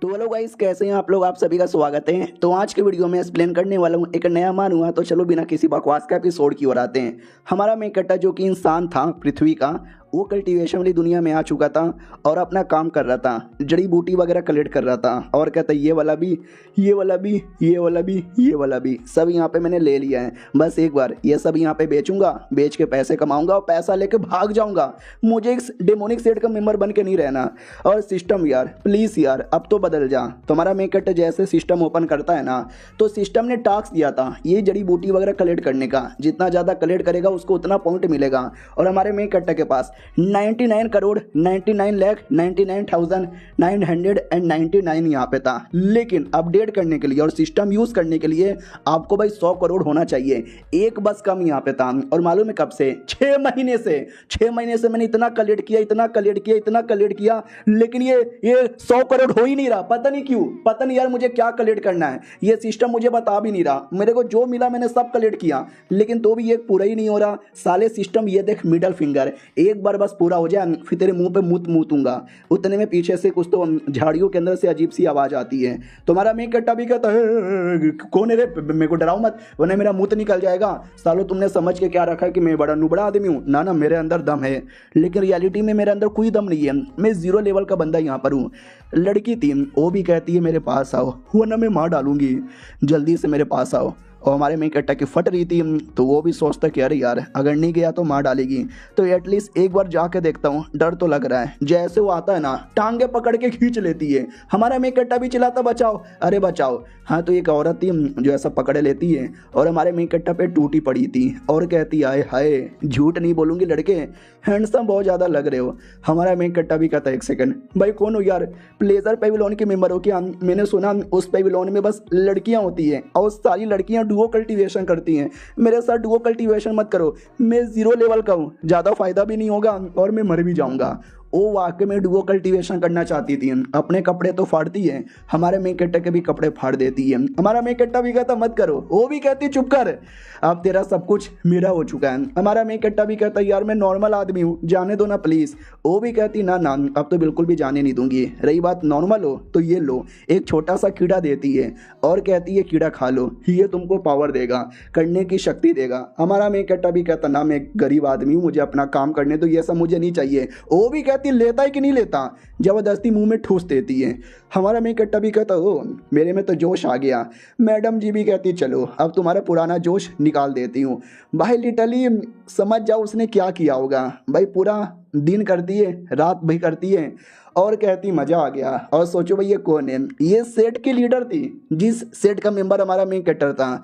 तो hello guys, कैसे हैं आप लोग। आप सभी का स्वागत है। तो आज के वीडियो में एक्सप्लेन करने वाला हूँ एक नया मान हुआ। तो चलो बिना किसी बकवास का एपिसोड की ओर आते हैं। हमारा मेन कट्टा जो कि इंसान था पृथ्वी का, वो कल्टीवेशन वाली दुनिया में आ चुका था और अपना काम कर रहा था, जड़ी बूटी वगैरह कलेक्ट कर रहा था और कहता ये वाला भी, ये वाला भी, ये वाला भी, ये वाला भी, सब यहाँ पे मैंने ले लिया है। बस एक बार ये सब यहाँ पे बेचूंगा, बेच के पैसे कमाऊंगा और पैसा लेके भाग जाऊंगा। मुझे एक डेमोनिक सेट का मेंबर बन के नहीं रहना। और सिस्टम यार प्लीज़ यार अब तो बदल जा। तुम्हारा मेकट जैसे सिस्टम ओपन करता है ना, तो सिस्टम ने टास्क दिया था ये जड़ी बूटी वगैरह कलेक्ट करने का। जितना ज़्यादा कलेक्ट करेगा उसको उतना पॉइंट मिलेगा। और हमारे मेकट के पास 99 करोड़ 99,99,999 यहाँ पे था। लेकिन अपडेट करने के लिए और सिस्टम यूज़ करने के लिए आपको भाई 100 करोड़ होना चाहिए। एक बस कम यहाँ पे था। और मालूम है कब से? 6 महीने से। 6 महीने से मैंने इतना कलेक्ट किया, इतना कलेक्ट किया, इतना कलेक्ट किया, लेकिन ये 100 करोड़ हो ही नहीं रहा। पता नहीं क्यों, पता नहीं यार मुझे क्या कलेक्ट करना है। ये सिस्टम मुझे बता भी नहीं रहा। मेरे को जो मिला मैंने सब कलेक्ट किया, लेकिन तो भी ये पूरा ही नहीं हो रहा। साले सिस्टम ये देख मिडल फिंगर, एक बार बस पूरा हो जाए फिर तेरे मुंह पे मूतूंगा। उतने में पीछे से कुछ तो झाड़ियों के अंदर से अजीब सी आवाज आती है। तुम्हारा मेक कट्टा भी कहता है कौन है रे, मेरे को डराओ मत वरना मेरा मुंह निकल जाएगा। सालो तुमने समझ के क्या रखा है कि मैं बड़ा नुबड़ा आदमी हूँ? ना ना, मेरे अंदर दम है, लेकिन रियलिटी में मेरे अंदर कोई दम नहीं है। मैं 0 लेवल का बंदा यहाँ पर हूँ। लड़की थी, वो भी कहती है मेरे पास आओ वरना मैं मार डालूंगी, जल्दी से मेरे पास आओ। और हमारे में कट्टा की फट रही थी, तो वो भी सोचता कि अरे यार अगर नहीं गया तो मार डालेगी, तो एटलीस्ट एक बार जाके देखता हूँ। डर तो लग रहा है। जैसे वो आता है ना, टांगे पकड़ के खींच लेती है। हमारा में कट्टा भी चिल्लाता बचाओ, अरे बचाओ। हाँ, तो एक औरत थी जो ऐसा पकड़ लेती है और हमारे में कट्टा पे टूटी पड़ी थी और कहती आए हाय, झूठ नहीं बोलूँगी लड़के, हैंडसम बहुत ज़्यादा लग रहे हो। हमारा में कट्टा भी कहता है एक सेकंड, भाई कौन हो यार? प्लेजर पेविलोन के मेंबर हो क्या? मैंने सुना उस पेविलोन में बस लड़कियाँ होती हैं और सारी लड़कियाँ डुओ कल्टीवेशन करती हैं। मेरे साथ डुओ कल्टीवेशन मत करो, मैं 0 लेवल का हूँ, ज़्यादा फायदा भी नहीं होगा और मैं मर भी जाऊँगा। वो वाकई में डुओ कल्टीवेशन करना चाहती थी। अपने कपड़े तो फाड़ती है, हमारे मेकट्टा के भी कपड़े फाड़ देती है। हमारा मेकट्टा भी कहता मत करो, वो भी कहती चुप कर, अब तेरा सब कुछ मेरा हो चुका है। हमारा मेकट्टा भी कहता यार मैं नॉर्मल आदमी हूँ, जाने दो ना प्लीज़। वो भी कहती ना ना, अब तो बिल्कुल भी जाने नहीं दूंगी। रही बात नॉर्मल हो तो ये लो, एक छोटा सा कीड़ा देती है और कहती है कीड़ा खा लो, ये तुमको पावर देगा, करने की शक्ति देगा। हमारा मेकट्टा भी कहता ना मैं गरीब आदमी हूँ, मुझे अपना काम करने दो, ये सब मुझे नहीं चाहिए। वो भी कहती लेता है कि नहीं लेता, जबरदस्ती मुंह में ठूस देती है। हमारा मेकट्टा भी कहता ओ मेरे में तो जोश आ गया। मैडम जी भी कहती चलो अब तुम्हारा पुराना जोश निकाल देती हूँ। भाई लिटरली समझ जाओ उसने क्या किया होगा। भाई पूरा दिन करती है, रात भी करती है और कहती मज़ा आ गया। और सोचो भाई ये कौन है? ये सेट की लीडर थी, जिस सेट का मेंबर हमारा मेन कैरेक्टर था।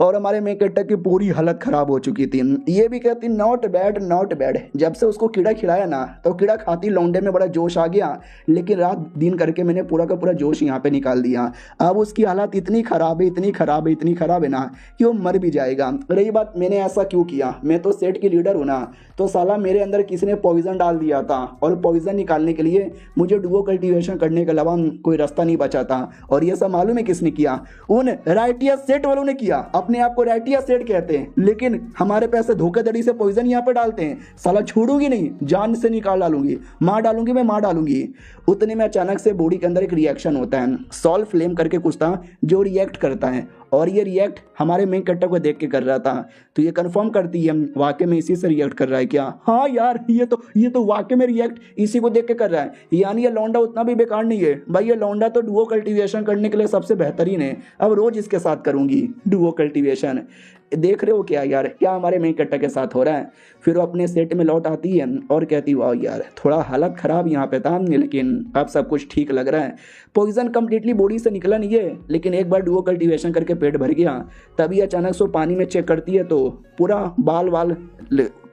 और हमारे मेन कैरेक्टर की पूरी हालत ख़राब हो चुकी थी। ये भी कहती नॉट बैड नॉट बैड। जब से उसको कीड़ा खिलाया ना, तो कीड़ा खाती लौंडे में बड़ा जोश आ गया, लेकिन रात दिन करके मैंने पूरा का पूरा जोश यहाँ पे निकाल दिया। अब उसकी हालत इतनी ख़राब है, इतनी ख़राब है, इतनी ख़राब है ना कि वो मर भी जाएगा। रही बात मैंने ऐसा क्यों किया, मैं तो सेट की लीडर हूँ ना, तो साला मेरे अंदर किसी ने पॉइजन डाल दिया था और पॉइजन निकालने के लिए मुझे डुओ कल्टीवेशन करने के अलावा कोई रास्ता नहीं बचा था। और ये सब मालूम है किसने किया? उन राइटिया सेट वालों ने किया। अपने आप को राइटिया सेट कहते हैं, लेकिन हमारे पैसे धोखाधड़ी से पॉइजन यहाँ पे डालते हैं। साला छोड़ूंगी नहीं, जान से निकाल डालूंगी, मार डालूंगी, मैं मार डालूंगी। उतने में अचानक से बॉडी के अंदर एक रिएक्शन होता है, सॉल्व फ्लेम करके कुछ था जो रिएक्ट करता है। और ये रिएक्ट हमारे मेन कैरेक्टर को देख के कर रहा था। तो ये कंफर्म करती है वाकई में इसी से रिएक्ट कर रहा है क्या? हाँ यार ये तो वाकई में रिएक्ट इसी को देख के कर रहा है। यानी ये लौंडा उतना भी बेकार नहीं है। भाई ये लौंडा तो डुओ कल्टीवेशन करने के लिए सबसे बेहतरीन है। अब रोज इसके साथ करूंगी डुओ कल्टीवेशन। देख रहे हो क्या यार, क्या हमारे मेन कैरेक्टर के साथ हो रहा है? फिर वो अपने सेट में लौट आती है और कहती वाह यार थोड़ा हालत ख़राब यहाँ पे था, लेकिन अब सब कुछ ठीक लग रहा है। पॉइजन कम्प्लीटली बॉडी से निकला नहीं है, लेकिन एक बार डुओ कल्टीवेशन करके पेट भर गया। तभी अचानक से पानी में चेक करती है तो पूरा बाल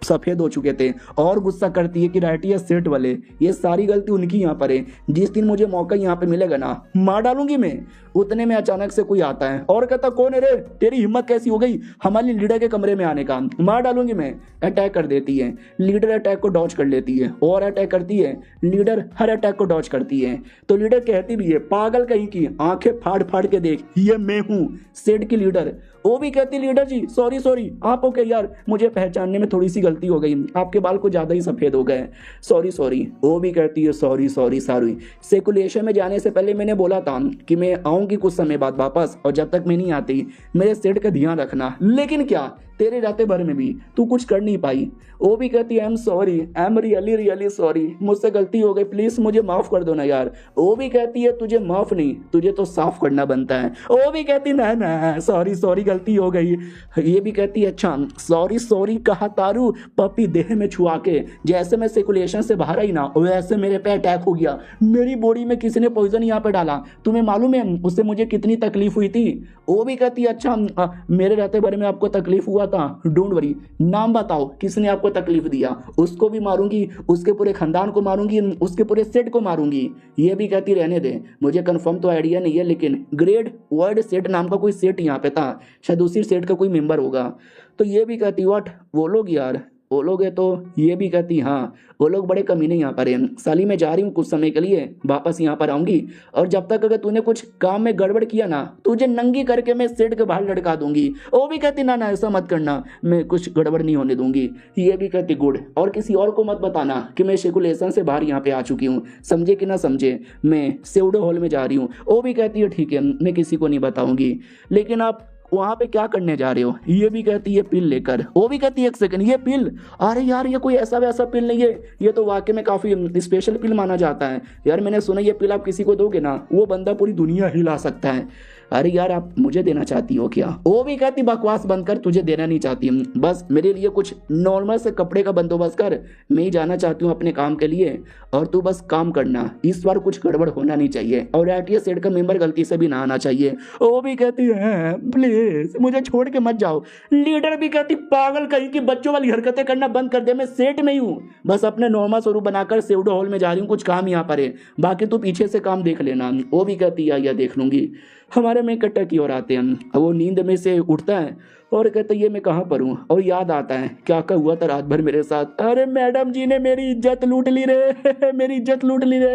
सफ़ेद हो चुके थे। और गुस्सा करती है कि राइटिया सेट वाले, ये सारी गलती उनकी यहाँ पर है। जिस दिन मुझे मौका यहाँ पे मिलेगा ना, मार डालूंगी मैं। उतने में अचानक से कोई आता है और कहता कौन है रे, तेरी हिम्मत कैसी हो गई हमारी लीडर के कमरे में आने का? मार डालूंगी मैं। अटैक कर देती है लीडर, अटैक को डॉज कर लेती है और अटैक करती है लीडर, हर अटैक को डॉज करती है। तो लीडर कहती भी है पागल कहीं की, आंखें फाड़ फाड़ के देख, ये मैं हूँ सेट की लीडर। वो भी कहती लीडर जी सॉरी आप ओके यार, मुझे पहचानने में थोड़ी सी गलती हो गई, आपके बाल कुछ ज़्यादा ही सफ़ेद हो गए, सॉरी सॉरी। वो भी कहती है सॉरी सॉरी सॉरी, सर्कुलेशन में जाने से पहले मैंने बोला था कि मैं आऊँगी कुछ समय बाद वापस, और जब तक मैं नहीं आती मेरे सेट का ध्यान रखना। लेकिन क्या तेरे रहते भर में भी तू कुछ कर नहीं पाई। वो भी कहती है I am sorry, I am really really sorry, मुझसे गलती हो गई, प्लीज़ मुझे माफ़ कर दो ना यार। वो भी कहती है तुझे माफ़ नहीं, तुझे तो साफ करना बनता है। वो भी कहती ना ना सॉरी सॉरी गलती हो गई। ये भी कहती है अच्छा सॉरी सॉरी कहा तारू पपी देह में छुआ के, जैसे मैं सर्कुलेशन से बाहर आई ना वैसे मेरे पे अटैक हो गया, मेरी बॉडी में किसी ने पॉइजन यहाँ पे डाला, तुम्हें मालूम है उससे मुझे कितनी तकलीफ हुई थी। वो भी कहती है अच्छा मेरे रहते बारे में आपको तकलीफ हुआ था, डोंट वरी, नाम बताओ किसने आपको तकलीफ दिया, उसको भी मारूंगी, उसके पूरे खानदान को मारूंगी, उसके पूरे सेट को मारूंगी। ये भी कहती रहने दे, मुझे कंफर्म तो आइडिया नहीं है लेकिन ग्रेड वर्ल्ड सेट नाम का कोई सेट यहाँ पे था, शायद उसी सेट का कोई मेंबर होगा। तो ये भी कहती व्हाट वो लोग यार, वो लोग है। तो ये भी कहती हाँ वो लोग बड़े कमीने यहाँ पर हैं साली, मैं जा रही हूँ कुछ समय के लिए, वापस यहाँ पर आऊँगी, और जब तक अगर तूने कुछ काम में गड़बड़ किया ना तुझे नंगी करके मैं सेट के बाहर लटका दूंगी। वो भी कहती ना ना ऐसा मत करना, मैं कुछ गड़बड़ नहीं होने दूंगी। ये भी कहती गुड, और किसी और को मत बताना कि मैं सर्कुलेशन से बाहर यहाँ पे आ चुकी हूँ, समझे कि ना समझे, मैं सेउडो हॉल में जा रही हूँ। वो भी कहती है ठीक है मैं किसी को नहीं बताऊंगी, लेकिन आप वहाँ पे क्या करने जा रहे हो। ये भी कहती है पिल लेकर। वो भी कहती है एक सेकंड ये पिल, अरे यार ये कोई ऐसा वैसा पिल नहीं है, ये तो वाकई में काफ़ी स्पेशल पिल माना जाता है यार, मैंने सुना ये पिल आप किसी को दोगे ना वो बंदा पूरी दुनिया हिला सकता है। अरे यार आप मुझे देना चाहती हो क्या। वो भी कहती बकवास बंद कर, तुझे देना नहीं चाहती, बस मेरे लिए कुछ नॉर्मल से कपड़े का बंदोबस्त कर, मैं ही जाना चाहती हूँ अपने काम के लिए, और तू बस काम करना, इस बार कुछ गड़बड़ होना नहीं चाहिए, और आरटीएस सेट का मेंबर गलती से भी ना आना चाहिए। वो भी कहती है प्लीज मुझे छोड़ के मत जाओ। लीडर भी कहती पागल कहीं की बच्चों वाली हरकतें करना बंद कर दे, मैं सेट में ही हूँ, बस अपने नॉर्मल स्वरूप बनाकर सेउडो हॉल में जा रही हूँ, कुछ काम यहाँ पर है, बाकी तू पीछे से काम देख लेना। वो भी कहती है या देख लूंगी। हमारे में कट्टा की ओर आते हैं, वो नींद में से उठता है और कहता है ये मैं कहाँ पर हूँ, और याद आता है क्या क्या हुआ था रात भर मेरे साथ, अरे मैडम जी ने मेरी इज्जत लूट ली रे मेरी इज्जत लूट ली रे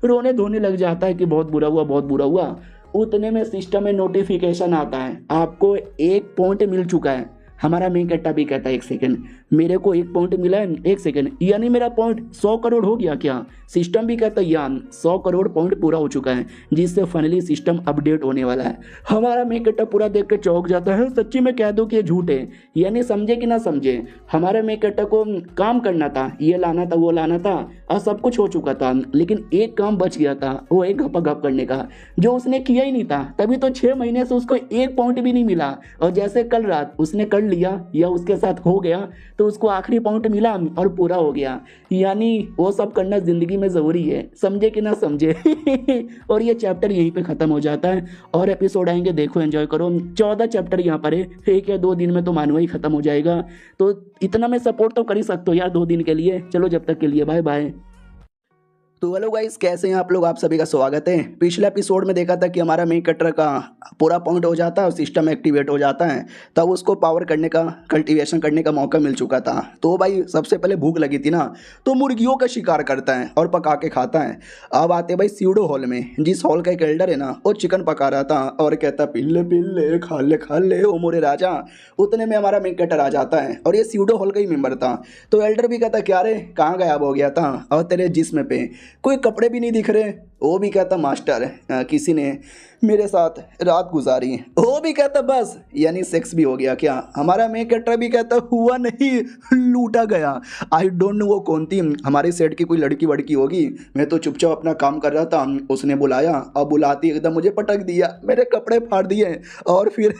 रोने धोने लग जाता है कि बहुत बुरा हुआ बहुत बुरा हुआ। उतने में सिस्टम में नोटिफिकेशन आता है आपको 1 पॉइंट मिल चुका है। हमारा मेन कट्टा भी कहता है एक सेकंड मेरे को 1 पॉइंट मिला है, 1 सेकंड यानी मेरा पॉइंट 100 करोड़ हो गया क्या। सिस्टम भी कहता है यान 100 करोड़ पॉइंट पूरा हो चुका है, जिससे फाइनली सिस्टम अपडेट होने वाला है। हमारा मेन कट्टा पूरा देख के चौंक जाता है, सच्ची में कह दो कि ये झूठ है, यानी समझे कि ना समझे, हमारे मेन कट्टा को काम करना था, ये लाना था वो लाना था और सब कुछ हो चुका था, लेकिन एक काम बच गया था, वो एक घपा घप करने का, जो उसने किया ही नहीं था, तभी तो 6 महीने से उसको 1 पॉइंट भी नहीं मिला, और जैसे कल रात उसने कर लिया या उसके साथ हो गया तो उसको आखिरी पॉइंट मिला और पूरा हो गया। यानी वो सब करना जिंदगी में जरूरी है, समझे कि ना समझे और ये चैप्टर यहीं पे खत्म हो जाता है, और एपिसोड आएंगे देखो एंजॉय करो। 14 चैप्टर यहाँ पर है, 1 या 2 दिन में तो मानवा ही खत्म हो जाएगा, तो इतना मैं सपोर्ट तो कर ही सकता हूँ यार 2 दिन के लिए। चलो जब तक के लिए बाय बाय। तो हेलो गाइस कैसे हैं आप लोग, आप सभी का स्वागत है। पिछले एपिसोड में देखा था कि हमारा मेन कटर का पूरा पॉइंट हो जाता है और सिस्टम एक्टिवेट हो जाता है, तब उसको पावर करने का कल्टीवेशन करने का मौका मिल चुका था। तो भाई सबसे पहले भूख लगी थी ना, तो मुर्गियों का शिकार करता है और पका के खाता है। अब आते भाई स्यूडो हॉल में, जिस हॉल का एक एल्डर है ना वो चिकन पका रहा था और कहता पिल्ले पिल्ले खा ले ओ मोरे राजा। उतने में हमारा मेन कटर आ जाता है और ये स्यूडो हॉल का ही मेंबर था। तो एल्डर भी कहता क्या रे कहाँ गायब हो गया था, और तेरे जिस्म पे कोई कपड़े भी नहीं दिख रहे। वो भी कहता मास्टर किसी ने मेरे साथ रात गुजारी। वो भी कहता बस यानी सेक्स भी हो गया क्या। हमारा मेन कैरेक्टर भी कहता हुआ नहीं लूटा गया। आई डोंट नो वो कौन थी, हमारे सेट की कोई लड़की वड़की होगी, मैं तो चुपचाप अपना काम कर रहा था, उसने बुलाया और बुलाती एकदम मुझे पटक दिया, मेरे कपड़े फाड़ दिए और फिर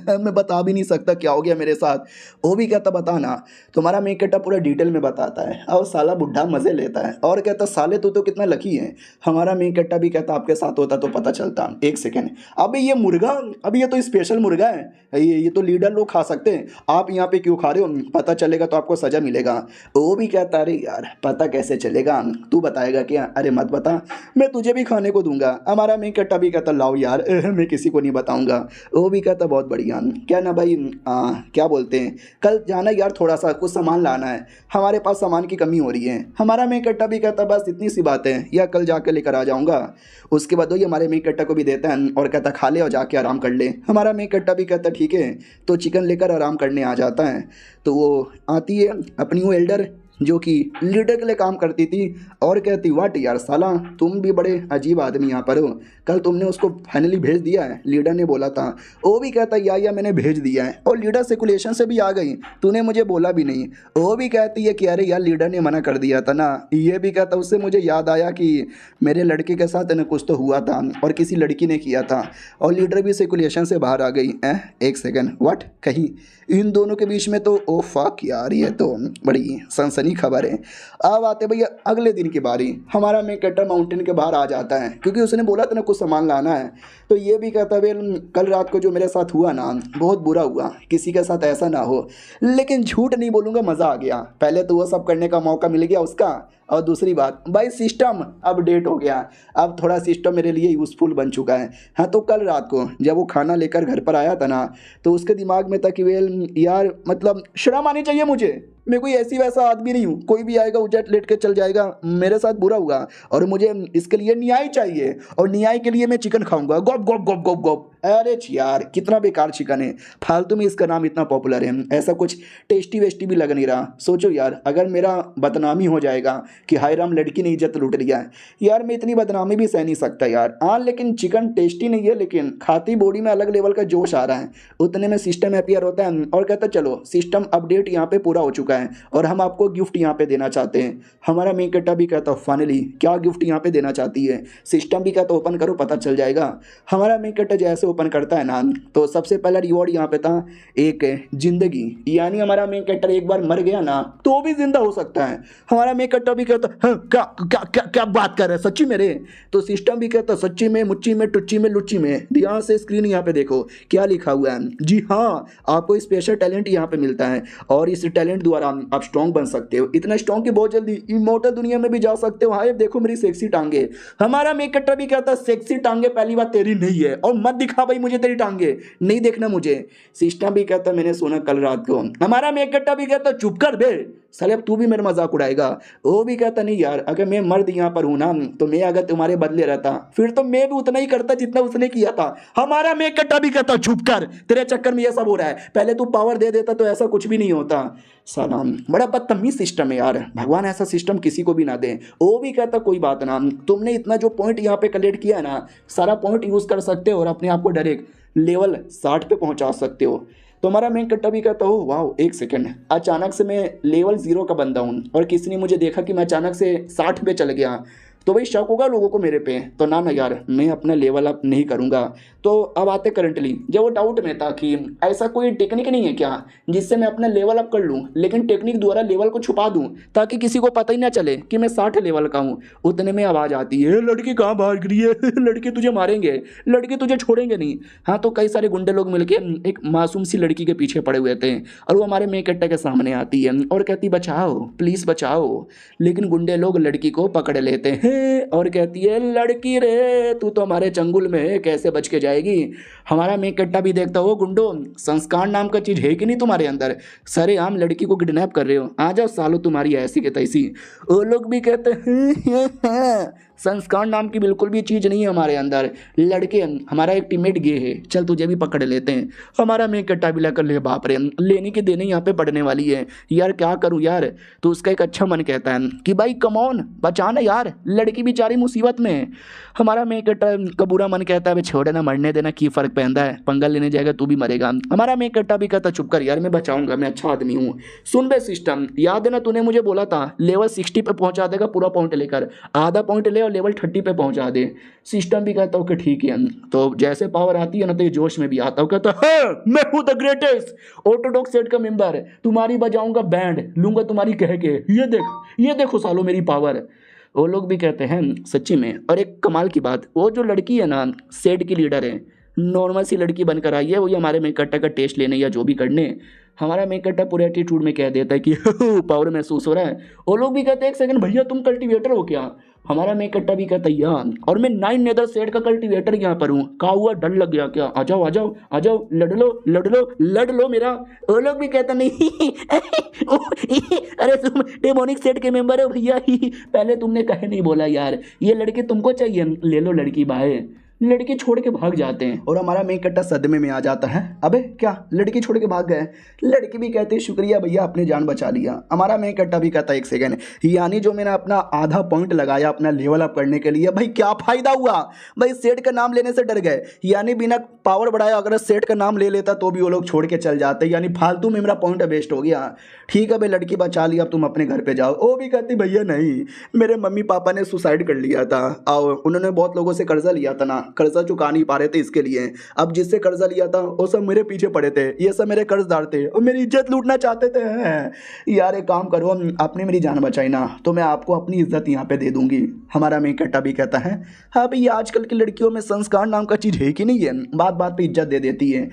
मैं बता भी नहीं सकता क्या हो गया मेरे साथ। वो भी कहता बताना। तुम्हारा मेन कैरेक्टर पूरा डिटेल में बताता है और साला बुढ़ा मज़े लेता है और कहता साले तू तो कितना लकी है। हमारा मेन कैरेक्टर भी कहता आपके साथ होता तो पता चलता। एक सेकेंड, अबे ये मुर्गा, अभी ये तो स्पेशल मुर्गा है, ये तो लीडर लोग खा सकते हैं, आप यहाँ पे क्यों खा रहे हो, पता चलेगा तो आपको सजा मिलेगा। वो भी कहता अरे यार पता कैसे चलेगा, तू बताएगा क्या। अरे मत बता, मैं तुझे भी खाने को दूंगा। हमारा मेन कैरेक्टर भी कहता लाओ यार मैं किसी को नहीं बताऊंगा। वो भी कहता बहुत बढ़िया, क्या ना भाई क्या बोलते हैं, कल जाना यार थोड़ा सा कुछ सामान लाना है, हमारे पास सामान की कमी हो रही है। हमारा मेन कैरेक्टर भी कहता बस इतनी सी बात है, या कल जाकर लेकर आ जाऊँगा। उसके बाद वही हमारे मेन कट्टा को भी देता है और कहता खा ले और जाके आराम कर ले। हमारा मेन कट्टा भी कहता ठीक है, तो चिकन लेकर आराम करने आ जाता है। तो वो आती है अपनी वो एल्डर जो कि लीडर के लिए काम करती थी और कहती वाट यार साला तुम भी बड़े अजीब आदमी यहाँ पर हो, कल तुमने उसको फाइनली भेज दिया है, लीडर ने बोला था। वो भी कहता या मैंने भेज दिया है और लीडर सर्कुलेशन से भी आ गई, तूने मुझे बोला भी नहीं। वो भी कहती है कि अरे यार लीडर ने मना कर दिया था ना। ये भी कहता उससे मुझे याद आया कि मेरे लड़के के साथ ना कुछ तो हुआ था और किसी लड़की ने किया था और लीडर भी सर्कुलेशन से बाहर आ गई। एक सेकेंड व्हाट, कहीं इन दोनों के बीच में तो ओ फक यार, ये तो बड़ी सनसनी खबर है। अब आते भैया अगले दिन की बारी, हमारा मेन कैरेक्टर माउंटेन के बाहर आ जाता है क्योंकि उसने बोला था ना कुछ सामान लाना है। तो ये भी कहता है कल रात को जो मेरे साथ हुआ ना बहुत बुरा हुआ, किसी के साथ ऐसा ना हो, लेकिन झूठ नहीं बोलूँगा मज़ा आ गया। पहले तो वो सब करने का मौका मिल गया उसका, और दूसरी बात भाई सिस्टम अपडेट हो गया, अब थोड़ा सिस्टम मेरे लिए यूज़फुल बन चुका है। हाँ तो कल रात को जब वो खाना लेकर घर पर आया था ना, तो उसके दिमाग में था कि यार मतलब शर्म आनी चाहिए मुझे, मैं कोई ऐसी वैसा आदमी नहीं हूँ, कोई भी आएगा उजट लेट के चल जाएगा, मेरे साथ बुरा हुआ और मुझे इसके लिए न्याय चाहिए और न्याय के लिए मैं चिकन खाऊंगा। गॉप गॉप गॉप गॉप गॉप। अरे यार कितना बेकार चिकन है, फालतू में इसका नाम इतना पॉपुलर है, ऐसा कुछ टेस्टी वेस्टी भी लग नहीं रहा। सोचो यार अगर मेरा बदनामी हो जाएगा कि हाय राम लड़की ने इज्जत लूट लिया है, यार मैं इतनी बदनामी भी सह नहीं सकता यार। हाँ लेकिन चिकन टेस्टी नहीं है, लेकिन खाती बॉडी में अलग लेवल का जोश आ रहा है। उतने में सिस्टम अपीयर होता है और कहता चलो सिस्टम अपडेट यहाँ पे पूरा हो चुका है और हम आपको गिफ्ट यहाँ पे देना चाहते हैं। हमारा मेन कट्टा भी कहता फाइनली क्या गिफ्ट यहाँ पे देना चाहती है। सिस्टम भी कहता ओपन करो पता चल जाएगा। हमारा मेन कट्टा जैसे ओपन करता है ना, तो सबसे पहला रिवॉर्ड यहाँ पे था एक जिंदगी, यानी हमारा मेन कट्टर एक बार मर गया ना तो भी जिंदा हो सकता है। हमारा मेन कट्टा भी कहता हाँ, क्या क्या क्या क्या बात कर रहे हैं सच्ची मेरे। तो सिस्टम भी कहता सच्ची में मुच्ची में टुच्ची में लुच्ची में। ध्यान से स्क्रीन यहाँ पे देखो क्या लिखा हुआ है। जी हाँ, आपको स्पेशल टैलेंट यहाँ पे मिलता है और इस टैलेंट द्वारा आप स्ट्रॉन्ग बन सकते हो, इतना स्ट्रॉन्ग कि बहुत जल्दी इमोर्टल दुनिया में भी जा सकते हो। हाँ देखो मेरी सेक्सी टांगे। हमारा मेन कट्टर भी कहता सेक्सी टांगे पहली बात तेरी नहीं है और मत दिखा भाई मुझे तेरी टांगे, नहीं देखना मुझे। सिस्टम भी कहता मैंने सुना कल रात को। हमारा मेन कट्टर भी कहता चुप कर बे साले, अब तू भी मेरा मजाक उड़ाएगा। वो भी कहता नहीं यार अगर मैं मर्द यहाँ पर हूँ ना, तो मैं अगर तुम्हारे बदले रहता फिर तो मैं भी उतना ही करता जितना उसने किया था। हमारा मेन कट्टा भी कहता चुप कर, तेरे चक्कर में ये सब हो रहा है, पहले तू पावर दे देता तो ऐसा कुछ भी नहीं होता। सलाम, बड़ा बदतमीज सिस्टम है यार, भगवान ऐसा सिस्टम किसी को भी ना दे। वो भी कहता कोई बात ना, तुमने इतना जो पॉइंट यहाँ पे कलेक्ट किया ना, सारा पॉइंट यूज़ कर सकते हो और अपने आप को डायरेक्ट लेवल 60 पे पहुंचा सकते हो। तो हमारा मेन कट्टा भी कहता हो वाह एक सेकंड, अचानक से मैं लेवल 0 का बंदा हूँ और किसी ने मुझे देखा कि मैं अचानक से 60 पे चल गया, तो भाई शक होगा लोगों को मेरे पे। तो ना यार मैं अपना लेवल अप नहीं करूँगा। तो अब आते करंटली, जब वो डाउट में था कि ऐसा कोई टेक्निक नहीं है क्या जिससे मैं अपना लेवल अप कर लूँ, लेकिन टेक्निक द्वारा लेवल को छुपा दूँ ताकि किसी को पता ही ना चले कि मैं 60 लेवल का हूँ। उतने में आवाज़ आती है लड़की कहाँ भाग रही है, लड़के तुझे मारेंगे, लड़के तुझे छोड़ेंगे नहीं। हाँ तो कई सारे गुंडे लोग मिलके एक मासूम सी लड़की के पीछे पड़े हुए थे और वो हमारे मेन कट्टा के सामने आती है और कहती बचाओ प्लीज़ बचाओ, लेकिन गुंडे लोग लड़की को पकड़ लेते हैं और कहती है लड़की रे तू तो हमारे चंगुल में कैसे बच के जाएगी। हमारा मेन कट्टा भी देखता हो गुंडो संस्कार नाम का चीज़ है कि नहीं तुम्हारे अंदर, सरेआम लड़की को किडनैप कर रहे हो, आ जाओ सालो तुम्हारी ऐसी के तैसी। वो लोग भी कहते हैं संस्कार नाम की बिल्कुल भी चीज़ नहीं है हमारे अंदर, लड़के हमारा एक टीममेट गे है, चल तुझे भी पकड़ लेते हैं। हमारा मेन कट्टा भी लेकर ले बाप रे लेने की देने यहाँ पे पड़ने वाली है यार, क्या करूँ यार। तो उसका एक अच्छा मन कहता है कि भाई कमॉन बचाना यार, लड़की बेचारी मुसीबत में है। हमारा मेन कट्टा का बुरा मन कहता है छोड़े ना मरने देना की फ़र्क पहनता है, पंगा लेने जाएगा तू भी मरेगा। हमारा मेन कट्टा भी कहता चुप कर यार मैं बचाऊंगा, मैं अच्छा आदमी हूँ। सुन बे सिस्टम, याद है ना तूने मुझे बोला था लेवल 60 पे पहुंचा देगा पूरा पॉइंट लेकर, आधा पॉइंट ले और लेवल 30 पे पहुंचा दे। सिस्टम भी कहता हूँ कि ठीक है। तो जैसे पावर आती है ना तो ये जोश में भी आता हूँ, कहता है मैं हूँ द ग्रेटेस्ट ऑर्थोडॉक्स सेट का मेंबर, तुम्हारी बजाऊंगा बैंड लूंगा तुम्हारी कह के, ये देखो सालो मेरी पावर। वो लोग भी कहते हैं सच्ची में। और एक कमाल की बात, वो जो लड़की है ना सेट की लीडर है, नॉर्मल सी लड़की बनकर आई है, वही हमारे मेन कट्टा का टेस्ट लेने या जो भी करने। हमारा मेन कट्टा पूरे एटीट्यूड में कह देता है कि पावर महसूस हो रहा है। वो लोग भी कहते हैं एक सेकंड भैया तुम कल्टीवेटर हो क्या। हमारा मैं कट्टा भी कहता यार, और मैं 9 नेदर सेट का कल्टीवेटर यहाँ पर हूँ। कहा हुआ डर लग गया क्या? आ जाओ आ जाओ आ जाओ, लड़ लो लड़ लो लड़ लो मेरा। वो लोग भी कहता नहीं अरे तुम डेमोनिक सेट के मेंबर हो भैया पहले तुमने कहे नहीं बोला यार, ये लड़के तुमको चाहिए, ले लो लड़की बाय। लड़के छोड़ के भाग जाते हैं और हमारा मेन कट्टा सदमे में आ जाता है। अबे क्या लड़की छोड़ के भाग गए? लड़की भी कहते शुक्रिया भैया आपने जान बचा लिया। हमारा मेन कट्टा भी कहता एक सेकंड, यानी जो मैंने अपना आधा पॉइंट लगाया अपना लेवल अप करने के लिए, भाई क्या फायदा हुआ? भाई सेठ का नाम लेने से डर गए, यानी बिना पावर बढ़ाया अगर सेठ का नाम ले लेता तो भी वो लोग छोड़ के चल जाते, यानी फालतू में मेरा पॉइंट वेस्ट हो गया। ठीक है भाई लड़की बचा लिया, अब तुम अपने घर पे जाओ। वो भी कहती भैया नहीं, मेरे मम्मी पापा ने सुसाइड कर लिया था और उन्होंने बहुत लोगों से कर्जा लिया था ना, कर्जा चुका नहीं पा रहे थे इसके लिए। अब जिससे कर्जा लिया था वो सब मेरे पीछे पड़े थे, ये सब मेरे कर्जदार थे और मेरी इज्जत लूटना चाहते थे। यार एक काम करो, आपने मेरी जान बचाई ना तो मैं आपको अपनी इज्जत यहाँ पे दे दूंगी। हमारा मेन कट्टा भी कहता है हाँ भाई आजकल की लड़कियों में संस्कार नाम का चीज़ है कि नहीं है, बात बात पे इज्जत दे देती है,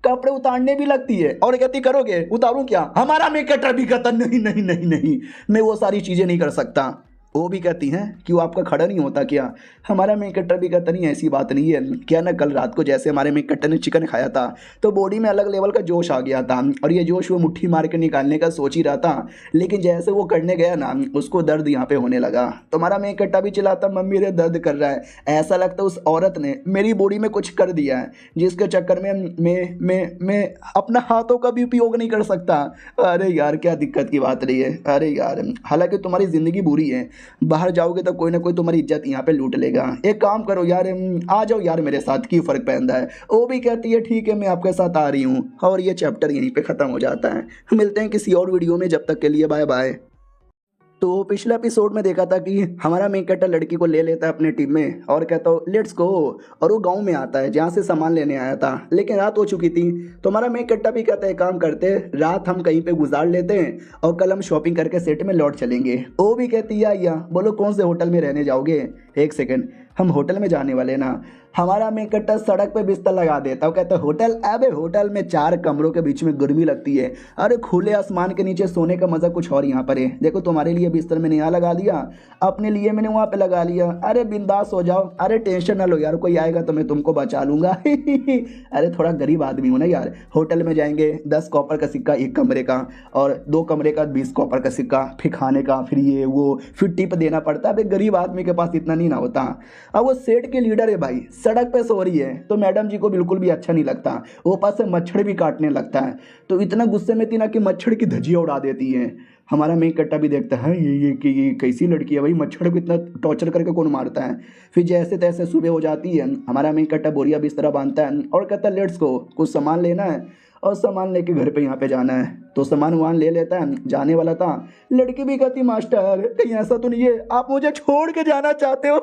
कपड़े उतारने भी लगती है और कहती करोगे उतारूं क्या? हमारा मेन कट्टा भी कहता नहीं नहीं नहीं नहीं, मैं वो सारी चीज़ें नहीं कर सकता। वो भी कहती हैं कि वो आपका खड़ा नहीं होता क्या? हमारा मेन कट्टर भी कहता नहीं ऐसी बात नहीं है, क्या ना कल रात को जैसे हमारे मेन कट्टर ने चिकन खाया था तो बॉडी में अलग लेवल का जोश आ गया था और ये जोश वो मुट्ठी मार के निकालने का सोच ही रहा था, लेकिन जैसे वो करने गया ना उसको दर्द यहाँ पे होने लगा। तो हमारा मेन कट्टा भी चिल्लाता मम्मी रे दर्द कर रहा है, ऐसा लगता है उस औरत ने मेरी बॉडी में कुछ कर दिया है जिसके चक्कर में मैं अपना हाथों का भी उपयोग नहीं कर सकता। अरे यार क्या दिक्कत की बात रही है। अरे यार हालांकि तुम्हारी ज़िंदगी बुरी है, बाहर जाओगे तो कोई ना कोई तुम्हारी इज्जत यहाँ पे लूट लेगा, एक काम करो यार आ जाओ यार मेरे साथ, की फ़र्क पैदा है। वो भी कहती है ठीक है मैं आपके साथ आ रही हूँ और ये चैप्टर यहीं पे ख़त्म हो जाता है। मिलते हैं किसी और वीडियो में, जब तक के लिए बाय बाय। तो पिछले एपिसोड में देखा था कि हमारा मेन कट्टा लड़की को ले लेता है अपने टीम में और कहता हो लेट्स गो, और वो गांव में आता है जहाँ से सामान लेने आया था, लेकिन रात हो चुकी थी। तो हमारा मेन कट्टा भी कहता है काम करते रात हम कहीं पे गुजार लेते हैं और कल हम शॉपिंग करके सेट में लौट चलेंगे। वो भी कहती है या बोलो कौन से होटल में रहने जाओगे? एक सेकेंड, हम होटल में जाने वाले ना। हमारा मेन कट्टा सड़क पे बिस्तर लगा देता है, कहता है होटल? अबे होटल में 4 कमरों के बीच में गर्मी लगती है, अरे खुले आसमान के नीचे सोने का मज़ा कुछ और यहाँ पर है। देखो तुम्हारे लिए बिस्तर मैंने यहाँ लगा लिया, अपने लिए मैंने वहाँ पे लगा लिया, अरे बिंदास हो जाओ, अरे टेंशन ना लो यार, कोई आएगा तो मैं तुमको बचा लूँगा अरे थोड़ा गरीब आदमी हूँ ना यार, होटल में जाएंगे 10 कॉपर का सिक्का 1 कमरे का और 2 कमरे का 20 कॉपर का सिक्का, फिर खाने का, फिर ये वो, फिर टिप देना पड़ता है। अबे गरीब आदमी के पास इतना नहीं ना होता। अब वो सेठ के लीडर है भाई, सड़क पे सो रही है तो मैडम जी को बिल्कुल भी अच्छा नहीं लगता, वो पास से मच्छर भी काटने लगता है, तो इतना गुस्से में थी ना कि मच्छर की धज्जियाँ उड़ा देती है। हमारा मेन कट्टा भी देखता है ये कैसी लड़की है भाई, मच्छर को इतना टॉर्चर करके कौन मारता है। फिर जैसे तैसे सुबह हो जाती है, हमारा मेन कट्टा बोरिया बिस्तरा बांधता है और कहता है लेट्स गो, कुछ सामान लेना है और सामान लेके घर पे यहाँ पे जाना है। तो सामान वामान ले लेता है, जाने वाला था। लड़की भी कहती मास्टर कहीं ऐसा तो नहीं है आप मुझे छोड़ के जाना चाहते हो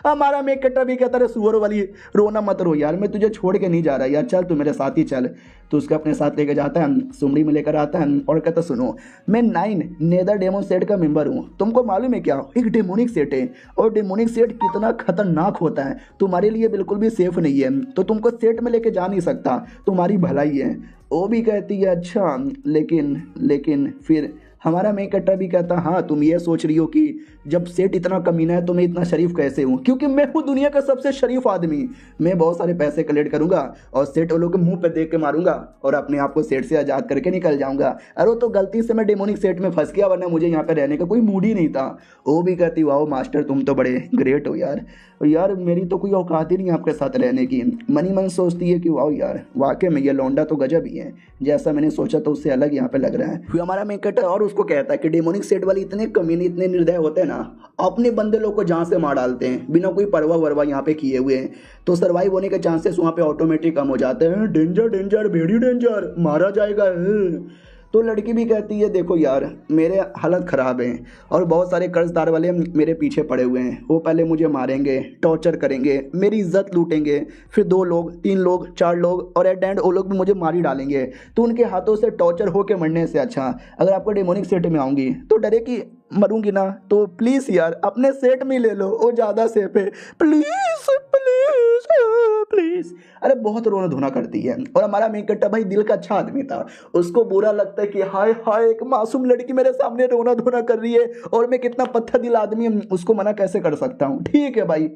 हमारा मेन कट्टा भी कहता है सुअर वाली रोना मत रो यार, मैं तुझे छोड़ के नहीं जा रहा यार, चल तू मेरे साथ ही चल। तो उसको अपने साथ लेके जाता है, सुमड़ी में लेकर आता है और कहता सुनो मैं 9 नेदर डेमोन सेट का मेंबर हूँ, तुमको मालूम है क्या एक डेमोनिक सेट है और डेमोनिक सेट कितना खतरनाक होता है, तुम्हारे लिए बिल्कुल भी सेफ नहीं है, तो तुमको सेट में लेके जा नहीं सकता, तुम्हारी भलाई है। वो भी कहती है अच्छा लेकिन फिर हमारा मेन कट्टा भी कहता हाँ तुम ये सोच रही हो कि जब सेठ इतना कमीना है तो मैं इतना शरीफ कैसे हूँ, क्योंकि मैं हूँ दुनिया का सबसे शरीफ आदमी। मैं बहुत सारे पैसे कलेक्ट करूँगा और सेठ वालों के मुंह पे देख के मारूंगा और अपने आप को सेठ से आज़ाद करके निकल जाऊँगा। अरे तो गलती से मैं डेमोनिक सेट में फंस गया, वरना मुझे यहाँ पे रहने का कोई मूड ही नहीं था। वो भी कहती वाह मास्टर तुम तो बड़े ग्रेट हो यार, यार मेरी तो कोई औकात ही नहीं आपके साथ रहने की। मनी मन सोचती है कि वाह यार वाकई में ये लौंडा तो गजब ही है, जैसा मैंने सोचा तो उससे अलग यहाँ पे लग रहा है। फिर हमारा मेन कट्टा और उसको कहता है कि डेमोनिक सेट वाले इतने कमीने इतने निर्दय होते हैं ना, अपने बंदे लोग को जहाँ से मार डालते हैं बिना कोई परवाह वरवा यहाँ पे किए हुए हैं, तो सर्वाइव होने के चांसेस वहाँ पे ऑटोमेटिक कम हो जाते हैं। डेंजर डेंजर वेरी डेंजर, मारा जाएगा। तो लड़की भी कहती है देखो यार मेरे हालत ख़राब है और बहुत सारे कर्जदार वाले मेरे पीछे पड़े हुए हैं, वो पहले मुझे मारेंगे, टॉर्चर करेंगे, मेरी इज्जत लूटेंगे, फिर 2 लोग 3 लोग 4 लोग और एट एंड वो लोग भी मुझे मार ही डालेंगे। तो उनके हाथों से टॉर्चर होकर मरने से अच्छा अगर आपको डेमोनिक सेट में आऊँगी तो डरे कि मरूंगी ना तो प्लीज़ यार अपने सेट में ले लो, वो ज़्यादा सेफ है, प्लीज़ प्लीज़ प्लीज़। अरे बहुत रोना धोना करती है। और हमारा मेन कट्टा भाई दिल का अच्छा आदमी था, उसको बुरा लगता है कि हाय हाय एक मासूम लड़की मेरे सामने रोना धोना कर रही है और मैं कितना पत्थर दिल आदमी हूँ, उसको मना कैसे कर सकता हूँ। ठीक है भाई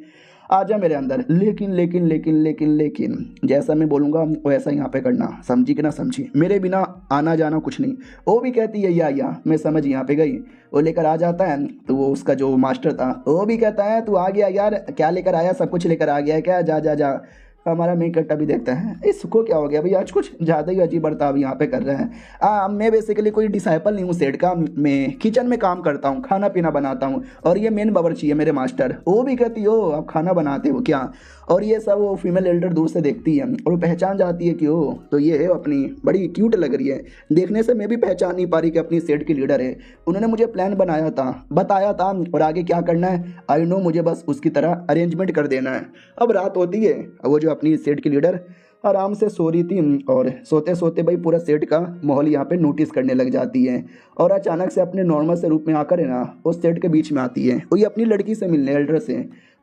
आजा मेरे अंदर, लेकिन लेकिन लेकिन लेकिन लेकिन जैसा मैं बोलूँगा वैसा यहाँ पे करना, समझी कि ना समझी, मेरे बिना आना जाना कुछ नहीं। वो भी कहती है या मैं समझ यहाँ पे गई। वो लेकर आ जाता है तो वो उसका जो मास्टर था वो भी कहता है तू आ गया यार, क्या लेकर आया, सब कुछ लेकर आ गया है क्या, जा जा जा। हमारा मेन कट्टा भी देखता है इसको क्या हो गया भाई, आज कुछ ज़्यादा ही अजीब बर्ताव यहाँ पे कर रहे हैं। मैं बेसिकली कोई डिसाइपल नहीं हूँ सेठ का, मैं किचन में काम करता हूँ, खाना पीना बनाता हूँ और ये मेन बावर्ची है मेरे मास्टर। वो भी कहती हो आप खाना बनाते हो क्या, और ये सब वो फीमेल एल्डर दूर से देखती है और वो पहचान जाती है कि ओ तो ये है अपनी, बड़ी क्यूट लग रही है देखने से, मैं भी पहचान नहीं पा रही कि अपनी सेट की लीडर है। उन्होंने मुझे प्लान बनाया था, बताया था और आगे क्या करना है आई नो, मुझे बस उसकी तरह अरेंजमेंट कर देना है। अब रात होती है, वो जो अपनी सेट की लीडर आराम से सो रही थी और सोते सोते भाई पूरा सेट का माहौल यहाँ पे नोटिस करने लग जाती है और अचानक से अपने नॉर्मल से रूप में आकर है ना उस सेट के बीच में आती है। वो ये अपनी लड़की से मिलने एल्डर से,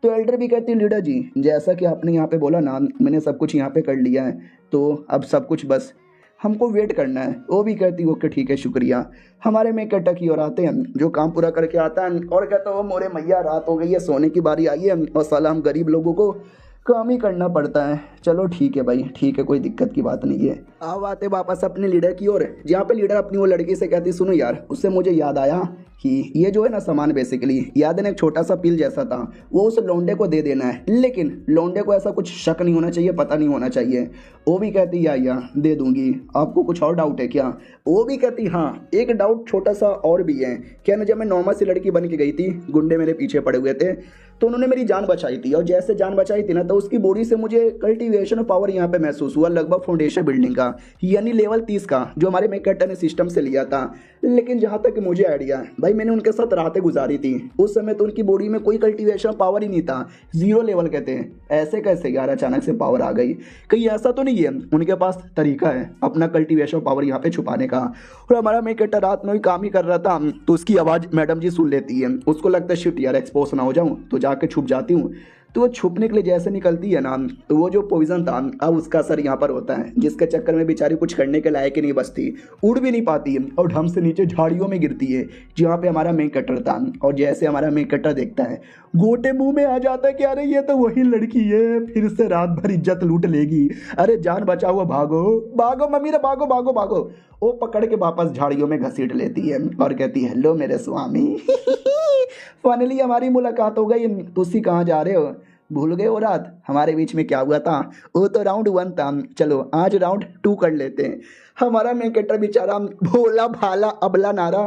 तो एल्डर भी कहती है लीडर जी जैसा कि आपने यहाँ पे बोला ना मैंने सब कुछ यहाँ पे कर लिया है, तो अब सब कुछ बस हमको वेट करना है। वो भी कहती ओके ठीक है शुक्रिया। हमारे में कट्टा की ओर आते हैं जो काम पूरा करके आता है और कहता है मोरे मैया रात हो गई है, सोने की बारी आई है और साला हम गरीब लोगों को काम ही करना पड़ता है। चलो ठीक है भाई ठीक है, कोई दिक्कत की बात नहीं है। अब आते वापस अपने लीडर की ओर, जहाँ पे लीडर अपनी वो लड़की से कहती सुनो यार, उससे मुझे याद आया कि ये जो है ना सामान बेसिकली याद है ना एक छोटा सा पिल जैसा था, वो उस लौंडे को दे देना है, लेकिन लौंडे को ऐसा कुछ शक नहीं होना चाहिए, पता नहीं होना चाहिए। वो भी कहती या दे दूंगी, आपको कुछ और डाउट है क्या। वो भी कहती हाँ एक डाउट छोटा सा और भी है, क्या ना जब मैं नॉर्मल सी लड़की बन के गई थी, गुंडे मेरे पीछे पड़े हुए थे तो उन्होंने मेरी जान बचाई थी, और जैसे जान बचाई थी ना तो उसकी बॉडी से मुझे कल्टीवेशन पावर यहाँ पे महसूस हुआ, लगभग फाउंडेशन बिल्डिंग का यानी लेवल 30 का जो हमारे मेकट्टा ने सिस्टम से लिया था। लेकिन जहाँ तक मुझे आइडिया है भाई, मैंने उनके साथ रातें गुजारी थी, उस समय तो उनकी बॉडी में कोई कल्टीवेशन पावर ही नहीं था, 0 लेवल कहते हैं। ऐसे कैसे यार अचानक से पावर आ गई, कहीं ऐसा तो नहीं है उनके पास तरीका है अपना कल्टीवेशन पावर यहाँ पे छुपाने का। और हमारा मेकट्टा रात में भी काम ही कर रहा था तो उसकी आवाज़ मैडम जी सुन लेती है, उसको लगता है शिट यार एक्सपोज ना हो जाऊँ, तो जाके छुप जाती हूँ। तो वो छुपने के लिए जैसे निकलती है ना तो वो जो पॉइजन था अब उसका असर यहाँ पर होता है, जिसके चक्कर में बेचारी कुछ करने के लायक ही नहीं बचती, उड़ भी नहीं पाती है और ढंग से नीचे झाड़ियों में गिरती है जहाँ पे हमारा मेन कटर था। और जैसे हमारा मेन कटर देखता है गोटे मुंह में आ जाता है कि अरे ये तो वही लड़की है, फिर से रात भर इज्जत लूट लेगी, अरे जान बचाओ भागो भागो मम्मी रे भागो भागो भागो। वो पकड़ के वापस झाड़ियों में घसीट लेती है और कहती है हेलो मेरे स्वामी फाइनली हमारी मुलाकात हो गई, तुसी कहाँ जा रहे हो, भूल गए वो रात हमारे बीच में क्या हुआ था। वो तो राउंड 1 था, चलो आज राउंड 2 कर लेते हैं। हमारा मेकट्टा बेचारा भोला भाला अबला नारा,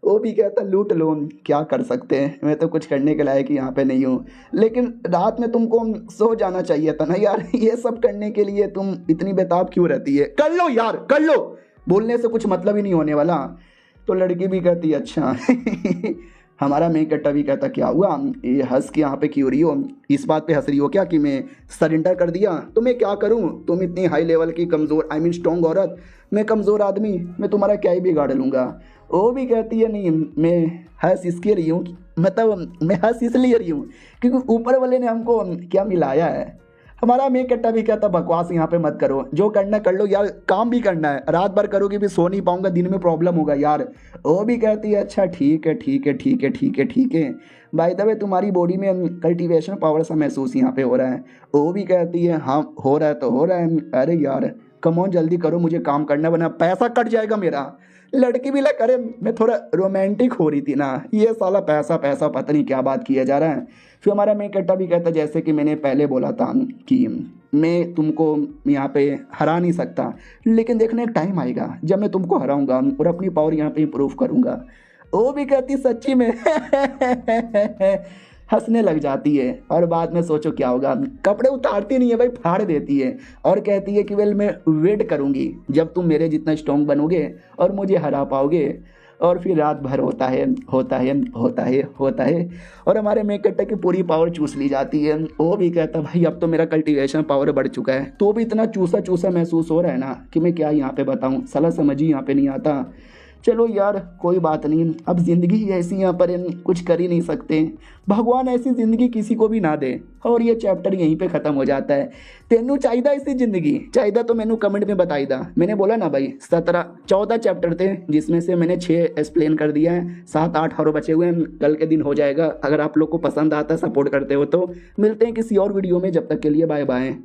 वो भी कहता लूट लो, क्या कर सकते हैं, मैं तो कुछ करने के लायक यहाँ पे नहीं हूँ, लेकिन रात में तुमको सो जाना चाहिए था ना यार, ये सब करने के लिए तुम इतनी बेताब क्यों रहती है, कर लो यार कर लो, बोलने से कुछ मतलब ही नहीं होने वाला। तो लड़की भी कहती अच्छा हमारा मेकट्टा भी कहता क्या हुआ, ये हंस के यहाँ पे क्यों रही हो, इस बात पे हंस रही हो क्या कि मैं सरेंडर कर दिया, तो मैं क्या करूँ, तुम इतनी हाई लेवल की कमज़ोर आई मीन स्ट्रॉन्ग औरत, मैं कमज़ोर आदमी, मैं तुम्हारा क्या ही बिगाड़ लूँगा। वो भी कहती है नहीं मैं हंस इसके रही हूँ, मतलब मैं हंस इसलिए रही हूँ क्योंकि ऊपर वाले ने हमको क्या मिलाया है। हमारा मेकट्टा भी कहता बकवास यहाँ पे मत करो, जो करना कर लो यार, काम भी करना है, रात भर करोगे भी सो नहीं पाऊंगा, दिन में प्रॉब्लम होगा यार। वो भी कहती है अच्छा ठीक है ठीक है ठीक है ठीक है ठीक है, बाय द वे तुम्हारी बॉडी में कल्टीवेशन पावर सा महसूस यहाँ पे हो रहा है। वो भी कहती है हाँ हो रहा है तो हो रहा है, अरे यार कम ऑन जल्दी करो, मुझे काम करना बना पैसा कट जाएगा मेरा। लड़की भी लग अरे मैं थोड़ा रोमांटिक हो रही थी ना, ये साला पैसा पैसा पता नहीं क्या बात किया जा रहा है। फिर हमारा मेकट्टा भी कहता जैसे कि मैंने पहले बोला था कि मैं तुमको यहाँ पे हरा नहीं सकता, लेकिन देखने एक टाइम आएगा जब मैं तुमको हराऊंगा और अपनी पावर यहाँ पे इम्प्रूव करूँगा। वो भी कहती सच्ची में हंसने लग जाती है और बाद में सोचो क्या होगा, कपड़े उतारती नहीं है भाई, फाड़ देती है और कहती है कि वेल मैं वेट करूँगी जब तुम मेरे जितना स्ट्रॉन्ग बनोगे और मुझे हरा पाओगे। और फिर रात भर होता है होता है होता है होता है और हमारे मेकट्टा की पूरी पावर चूस ली जाती है। वो भी कहता भाई अब तो मेरा कल्टीवेशन पावर बढ़ चुका है, तो भी इतना चूसा चूसा महसूस हो रहा है ना कि मैं क्या यहाँ पे बताऊँ, साला समझ ही यहाँ पे नहीं आता। चलो यार कोई बात नहीं, अब ज़िंदगी ही ऐसी यहाँ पर कुछ कर ही नहीं सकते। भगवान ऐसी ज़िंदगी किसी को भी ना दे। और ये चैप्टर यहीं पे ख़त्म हो जाता है। तेनू चाहिए ऐसी ज़िंदगी चाहिए तो मैनू कमेंट में बताई दा। मैंने बोला ना भाई 14 चैप्टर थे जिसमें से मैंने 6 एक्सप्लेन कर दिया है, 7-8 और बचे हुए हैं, कल के दिन हो जाएगा। अगर आप लोग को पसंद आता सपोर्ट करते हो तो मिलते हैं किसी और वीडियो में, जब तक के लिए बाय बाय।